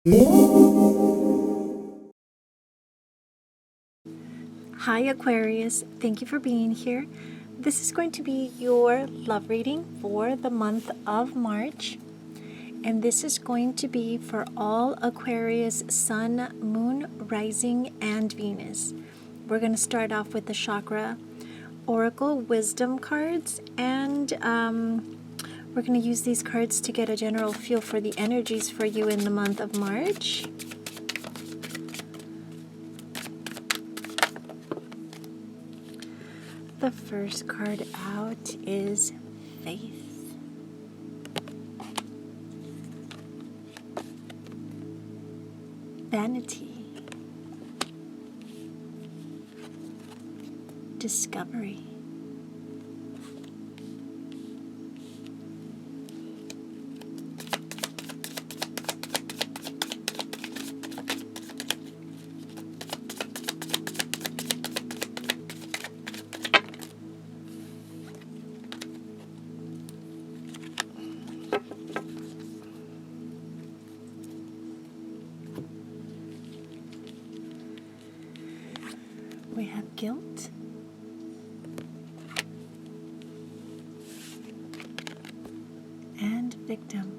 Hi Aquarius, thank you for being here. This is going to be your love reading for the month of March. And this is going to be for all Aquarius Sun, Moon, Rising, and Venus. We're going to start off with the Chakra Oracle Wisdom cards, and we're going to use these cards to get a general feel for the energies for you in the month of March. The first card out is Faith. Vanity. Discovery. We have guilt. And victim.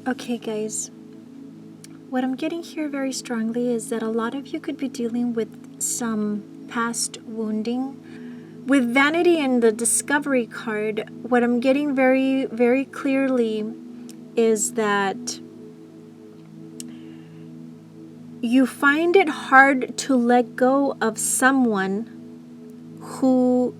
Okay, guys. What I'm getting here very strongly is that a lot of you could be dealing with some past wounding. With Vanity and the Discovery card, what I'm getting very, very clearly is that you find it hard to let go of someone who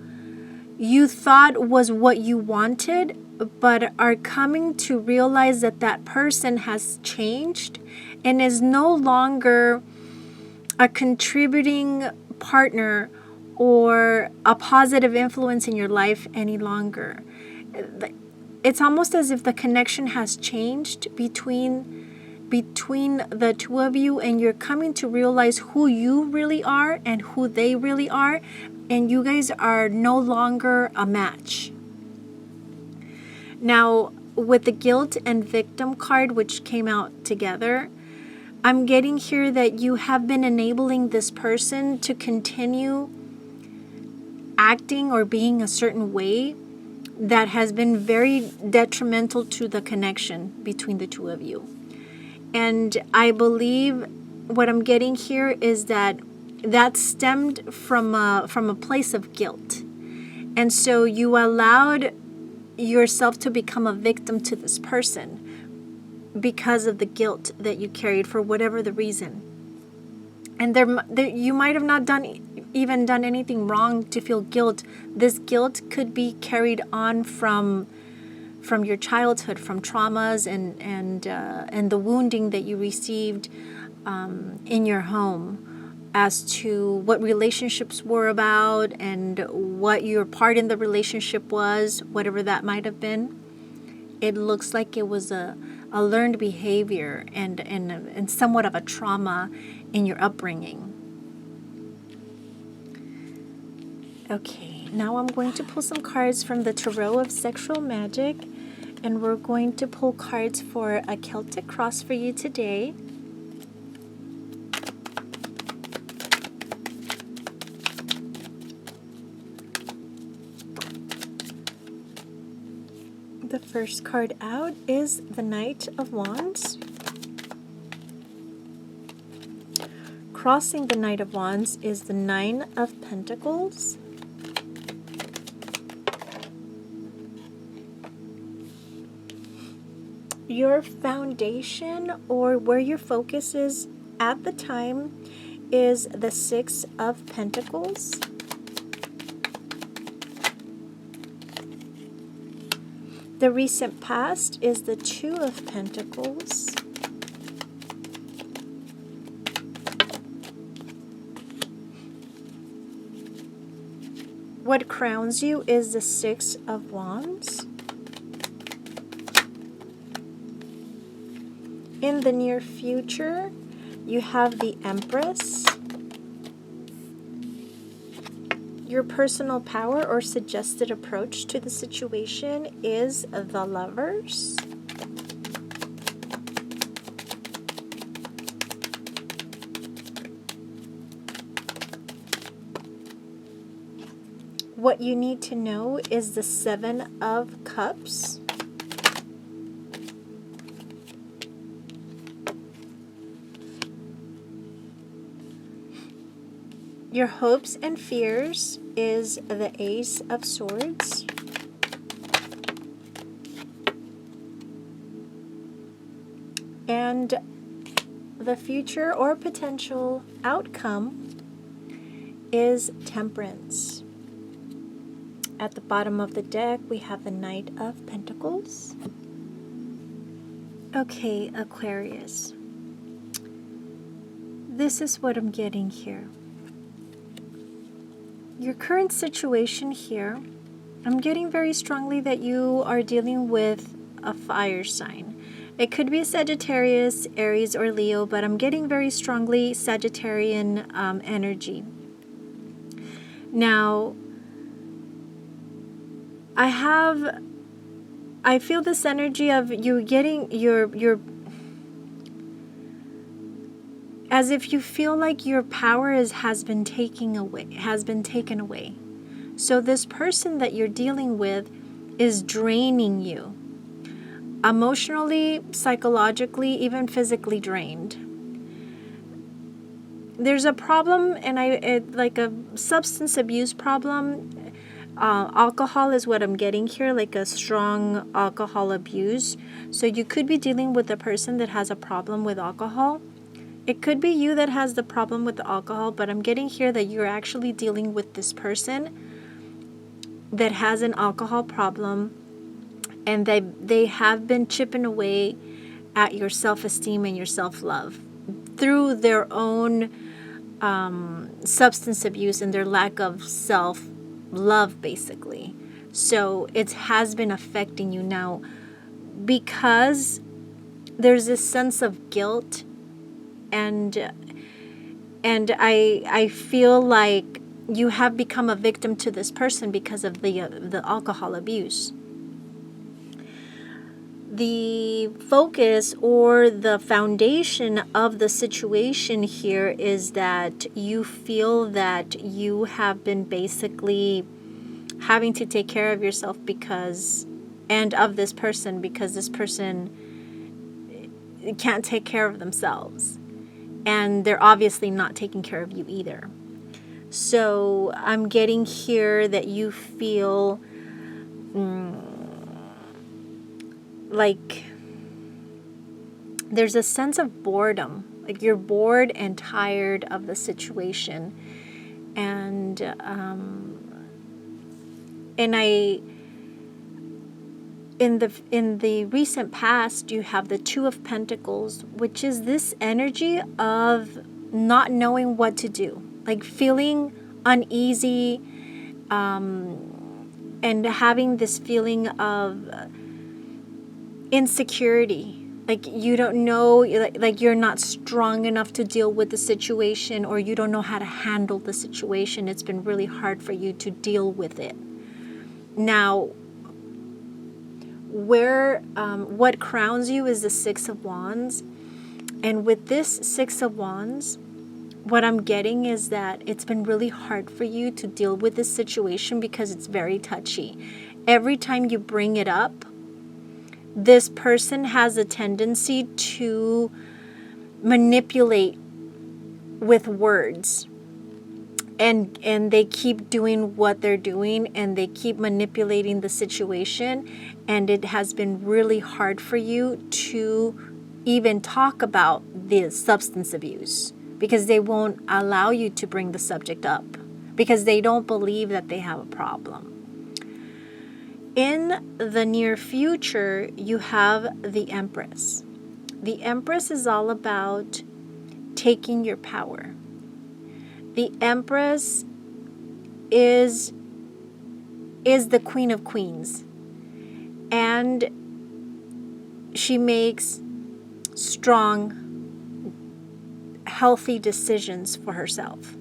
you thought was what you wanted, but are coming to realize that that person has changed and is no longer a contributing partner or a positive influence in your life any longer. It's almost as if the connection has changed between the two of you, and you're coming to realize who you really are and who they really are, and you guys are no longer a match. Now, with the guilt and victim card, which came out together, I'm getting here that you have been enabling this person to continue acting or being a certain way that has been very detrimental to the connection between the two of you. And I believe what I'm getting here is that stemmed from a place of guilt. And so you allowed yourself to become a victim to this person because of the guilt that you carried for whatever the reason. And you might have not even done anything wrong to feel guilt. This guilt could be carried on from your childhood, from traumas and the wounding that you received in your home, as to what relationships were about and what your part in the relationship was, whatever that might have been. It looks like it was a learned behavior and somewhat of a trauma in your upbringing. Okay, now I'm going to pull some cards from the Tarot of Sexual Magic, and we're going to pull cards for a Celtic cross for you today. The first card out is the Knight of Wands. Crossing the Knight of Wands is the Nine of Pentacles. Your foundation, or where your focus is at the time, is the Six of Pentacles. The recent past is the Two of Pentacles. What crowns you is the Six of Wands. In the near future, you have the Empress. your personal power or suggested approach to the situation is the Lovers. What you need to know is the Seven of Cups. Your hopes and fears is the Ace of Swords. And the future or potential outcome is Temperance. At the bottom of the deck, we have the Knight of Pentacles. Okay, Aquarius. This is what I'm getting here. Your current situation here, I'm getting very strongly that you are dealing with a fire sign. It could be Sagittarius, Aries, or Leo, but I'm getting very strongly Sagittarian energy. Now, I feel this energy of you getting your as if you feel like your power has been taken away. So this person that you're dealing with is draining you. Emotionally, psychologically, even physically drained. There's a problem, and like a substance abuse problem. Alcohol is what I'm getting here, like a strong alcohol abuse. So you could be dealing with a person that has a problem with alcohol. It could be you that has the problem with the alcohol, but I'm getting here that you're actually dealing with this person that has an alcohol problem, and they have been chipping away at your self-esteem and your self-love through their own substance abuse and their lack of self-love, basically. So it has been affecting you now because there's this sense of guilt, and I feel like you have become a victim to this person because of the alcohol abuse. The focus or the foundation of the situation here is that you feel that you have been basically having to take care of yourself and of this person, because this person can't take care of themselves. And they're obviously not taking care of you either. So I'm getting here that you feel like there's a sense of boredom. Like you're bored and tired of the situation. And in the recent past, you have the Two of Pentacles, which is this energy of not knowing what to do, like feeling uneasy, and having this feeling of insecurity. Like you don't know, like you're not strong enough to deal with the situation, or you don't know how to handle the situation. It's been really hard for you to deal with it. Now, what crowns you is the Six of Wands. And with this Six of Wands, what I'm getting is that it's been really hard for you to deal with this situation because it's very touchy. Every time you bring it up, this person has a tendency to manipulate with words. And they keep doing what they're doing, and they keep manipulating the situation, and it has been really hard for you to even talk about the substance abuse because they won't allow you to bring the subject up because they don't believe that they have a problem. In the near future, you have the Empress. The Empress is all about taking your power. The Empress is the Queen of Queens, and she makes strong, healthy decisions for herself.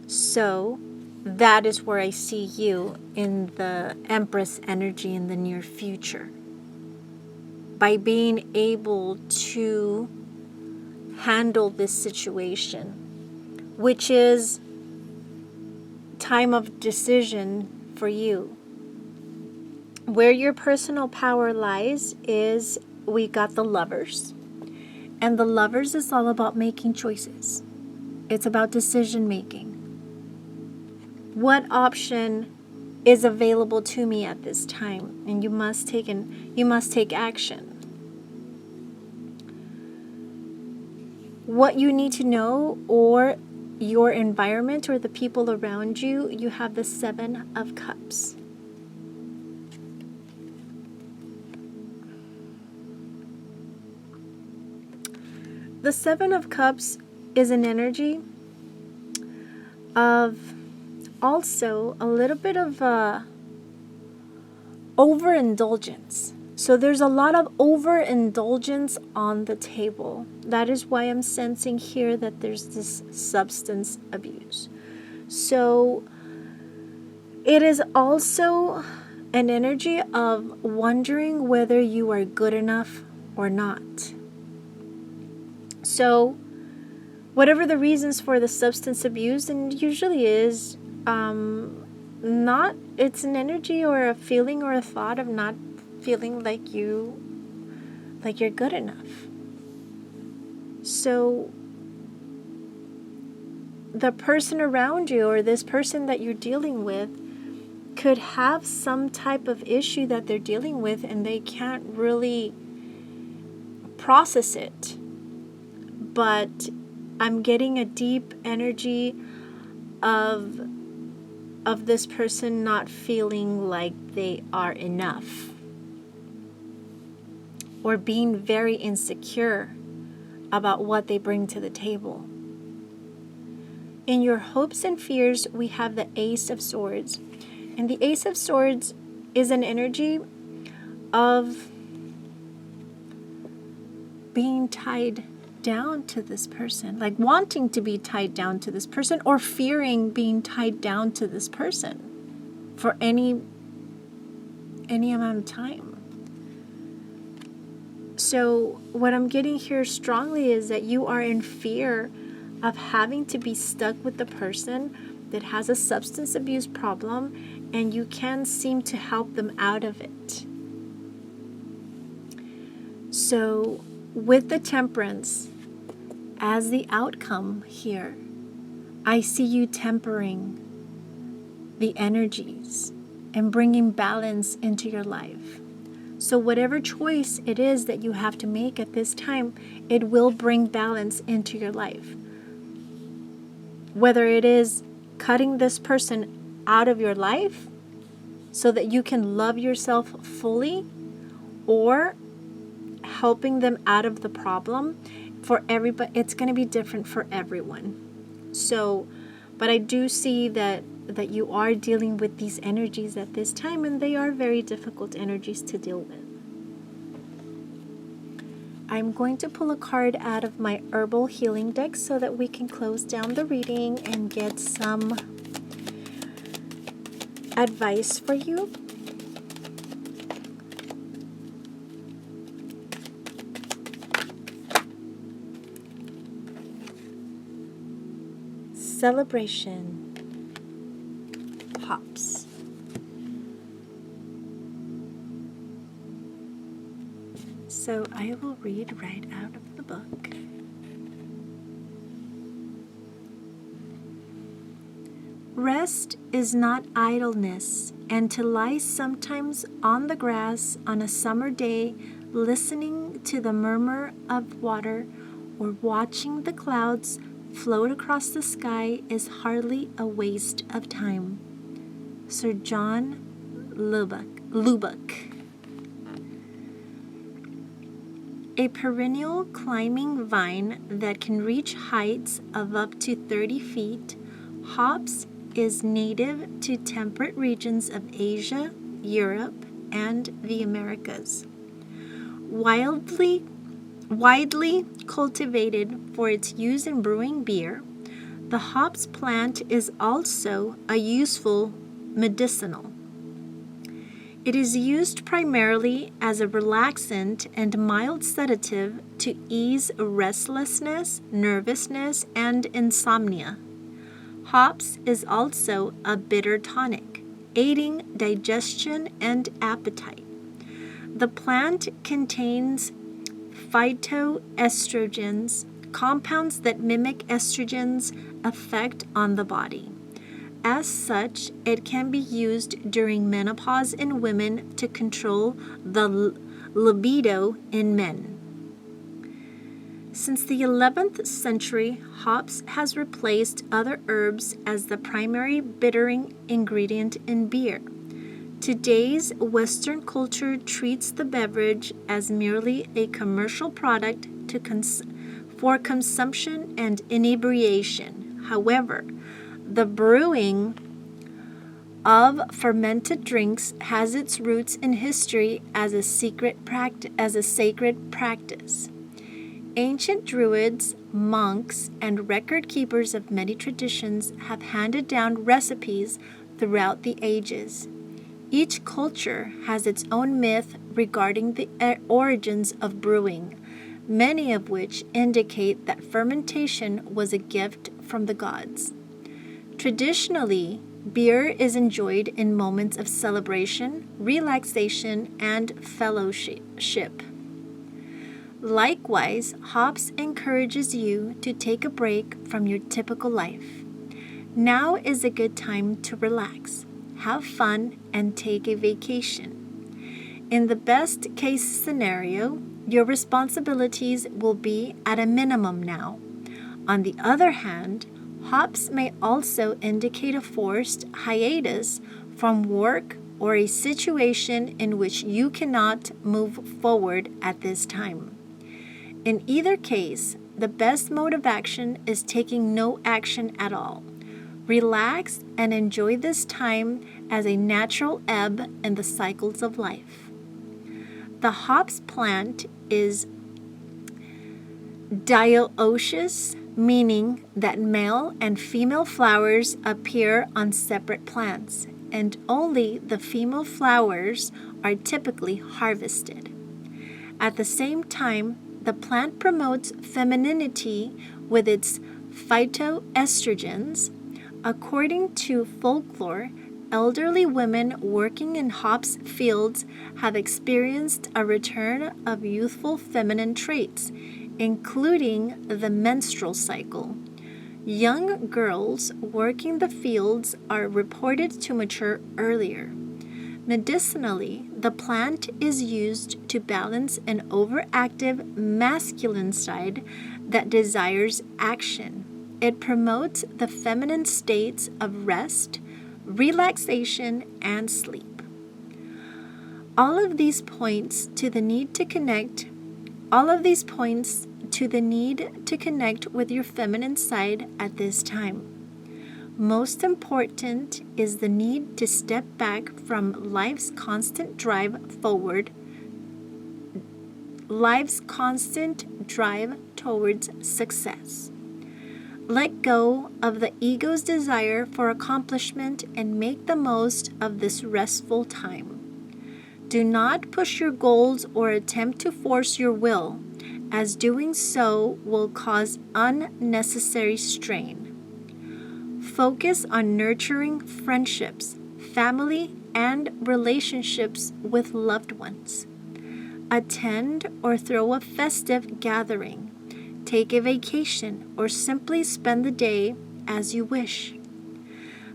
So that is where I see you in the Empress energy in the near future. By being able to handle this situation, which is time of decision for you. Where your personal power lies is we got the Lovers. And the Lovers is all about making choices. It's about decision making. What option is available to me at this time? And you must take action. What you need to know, or your environment or the people around you, you have the Seven of Cups. The Seven of Cups is an energy of also a little bit of overindulgence. So there's a lot of overindulgence on the table. That is why I'm sensing here that there's this substance abuse. So it is also an energy of wondering whether you are good enough or not. So whatever the reasons for the substance abuse, and usually is it's an energy or a feeling or a thought of not feeling like you're good enough. So the person around you, or this person that you're dealing with, could have some type of issue that they're dealing with and they can't really process it. But I'm getting a deep energy of this person not feeling like they are enough, or being very insecure about what they bring to the table. In your hopes and fears, we have the Ace of Swords. And the Ace of Swords is an energy of being tied down to this person, like wanting to be tied down to this person, or fearing being tied down to this person for any amount of time. So what I'm getting here strongly is that you are in fear of having to be stuck with the person that has a substance abuse problem, and you can't seem to help them out of it. So with the Temperance as the outcome here, I see you tempering the energies and bringing balance into your life. So whatever choice it is that you have to make at this time, it will bring balance into your life. Whether it is cutting this person out of your life so that you can love yourself fully, or helping them out of the problem. For everybody, it's going to be different for everyone. So, but I do see that you are dealing with these energies at this time, and they are very difficult energies to deal with. I'm going to pull a card out of my Herbal healing deck so that we can close down the reading and get some advice for you. Celebration. Hops. So I will read right out of the book. Rest is not idleness, and to lie sometimes on the grass on a summer day, listening to the murmur of water or watching the clouds float across the sky is hardly a waste of time. Sir John Lubbock. A perennial climbing vine that can reach heights of up to 30 feet, hops is native to temperate regions of Asia, Europe, and the Americas. Widely cultivated for its use in brewing beer, The hops plant is also a useful medicinal. It is used primarily as a relaxant and mild sedative to ease restlessness, nervousness, and insomnia. Hops is also a bitter tonic, aiding digestion and appetite. The plant contains phytoestrogens, compounds that mimic estrogen's effect on the body. As such, it can be used during menopause in women to control the libido in men. Since the 11th century, hops has replaced other herbs as the primary bittering ingredient in beer. Today's Western culture treats the beverage as merely a commercial product for consumption and inebriation. However, the brewing of fermented drinks has its roots in history as a sacred practice. Ancient druids, monks, and record keepers of many traditions have handed down recipes throughout the ages. Each culture has its own myth regarding the origins of brewing, many of which indicate that fermentation was a gift from the gods. Traditionally, beer is enjoyed in moments of celebration, relaxation, and fellowship. Likewise, hops encourages you to take a break from your typical life. Now is a good time to relax, have fun, and take a vacation. In the best case scenario, your responsibilities will be at a minimum now. On the other hand, hops may also indicate a forced hiatus from work or a situation in which you cannot move forward at this time. In either case, the best mode of action is taking no action at all. Relax and enjoy this time as a natural ebb in the cycles of life. The hops plant is dioecious, meaning that male and female flowers appear on separate plants, and only the female flowers are typically harvested. At the same time, the plant promotes femininity with its phytoestrogens. According to folklore, elderly women working in hops fields have experienced a return of youthful feminine traits, including the menstrual cycle. Young girls working the fields are reported to mature earlier. Medicinally, the plant is used to balance an overactive masculine side that desires action. It promotes the feminine states of rest, relaxation, and sleep. All of these points to the need to connect with your feminine side at this time. Most important is the need to step back from life's constant drive towards success. Let go of the ego's desire for accomplishment and make the most of this restful time. Do not push your goals or attempt to force your will, as doing so will cause unnecessary strain. Focus on nurturing friendships, family, and relationships with loved ones. Attend or throw a festive gathering. Take a vacation or simply spend the day as you wish.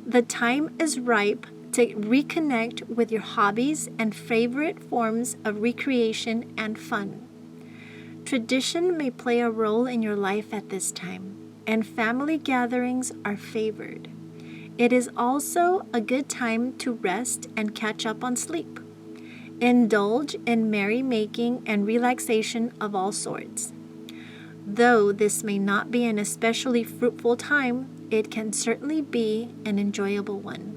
The time is ripe to reconnect with your hobbies and favorite forms of recreation and fun. Tradition may play a role in your life at this time, and family gatherings are favored. It is also a good time to rest and catch up on sleep. Indulge in merrymaking and relaxation of all sorts. Though this may not be an especially fruitful time, it can certainly be an enjoyable one.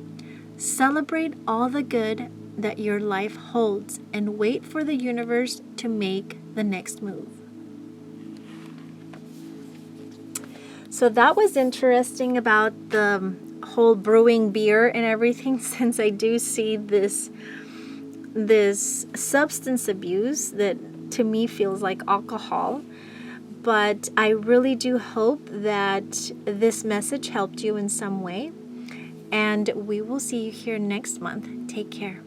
Celebrate all the good that your life holds and wait for the universe to make the next move. So that was interesting about the whole brewing beer and everything, since I do see this substance abuse that to me feels like alcohol. But I really do hope that this message helped you in some way. And we will see you here next month. Take care.